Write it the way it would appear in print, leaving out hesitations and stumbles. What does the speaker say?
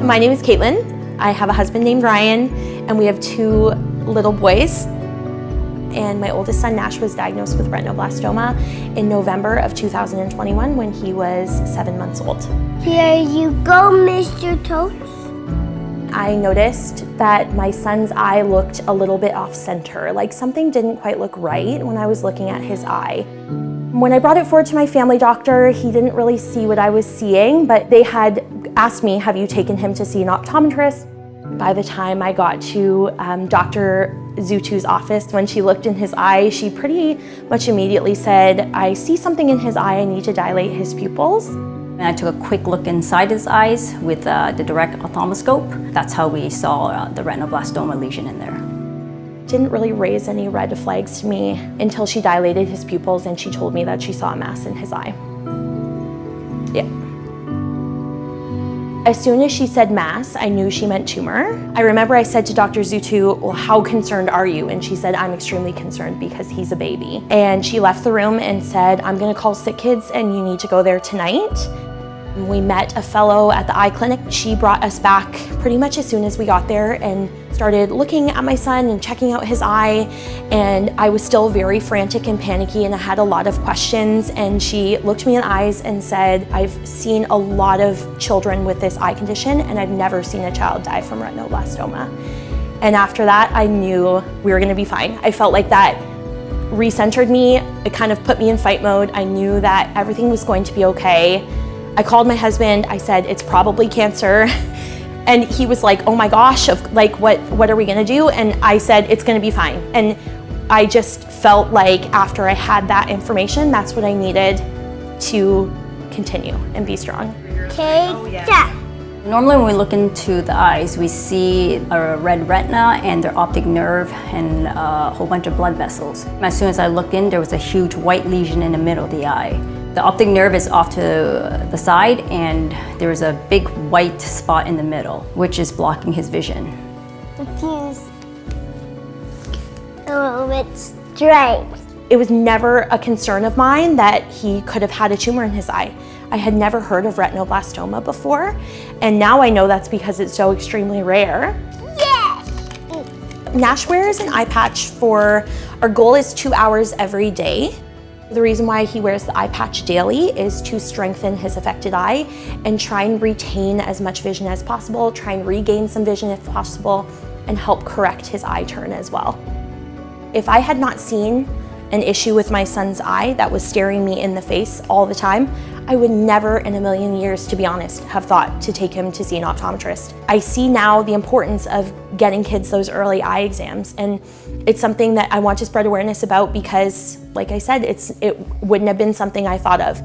My name is Kaitlyn. I have a husband named Ryan, and we have 2 little boys. And my oldest son, Nash, was diagnosed with retinoblastoma in November of 2021 when he was 7 months old. Here you go, Mr. Toast. I noticed that my son's eye looked a little bit off center, like something didn't quite look right when I was looking at his eye. When I brought it forward to my family doctor, he didn't really see what I was seeing, but they had asked me, have you taken him to see an optometrist? By the time I got to Dr. Zutu's office, when she looked in his eye, she pretty much immediately said, I see something in his eye, I need to dilate his pupils. And I took a quick look inside his eyes with the direct ophthalmoscope. That's how we saw the retinoblastoma lesion in there. Didn't really raise any red flags to me until she dilated his pupils and she told me that she saw a mass in his eye. Yeah. As soon as she said mass, I knew she meant tumor. I remember I said to Dr. Zutu, well, how concerned are you? And she said, I'm extremely concerned because he's a baby. And she left the room and said, I'm gonna call Sick Kids and you need to go there tonight. We met a fellow at the eye clinic. She brought us back pretty much as soon as we got there and started looking at my son and checking out his eye. And I was still very frantic and panicky and I had a lot of questions. And she looked me in the eyes and said, I've seen a lot of children with this eye condition and I've never seen a child die from retinoblastoma. And after that, I knew we were gonna be fine. I felt like that recentered me. It kind of put me in fight mode. I knew that everything was going to be okay. I called my husband, I said, it's probably cancer. And he was like, oh my gosh, like what are we gonna do? And I said, it's gonna be fine. And I just felt like after I had that information, that's what I needed to continue and be strong. Take that. Normally when we look into the eyes, we see a red retina and their optic nerve and a whole bunch of blood vessels. As soon as I looked in, there was a huge white lesion in the middle of the eye. The optic nerve is off to the side and there's a big white spot in the middle, which is blocking his vision. Confused. A little bit straight. It was never a concern of mine that he could have had a tumor in his eye. I had never heard of retinoblastoma before, and now I know that's because it's so extremely rare. Yes! Nash wears an eye patch our goal is 2 hours every day. The reason why he wears the eye patch daily is to strengthen his affected eye and try and retain as much vision as possible, try and regain some vision if possible, and help correct his eye turn as well. If I had not seen an issue with my son's eye that was staring me in the face all the time, I would never in a million years, to be honest, have thought to take him to see an optometrist. I see now the importance of getting kids those early eye exams, and it's something that I want to spread awareness about because, like I said, it wouldn't have been something I thought of.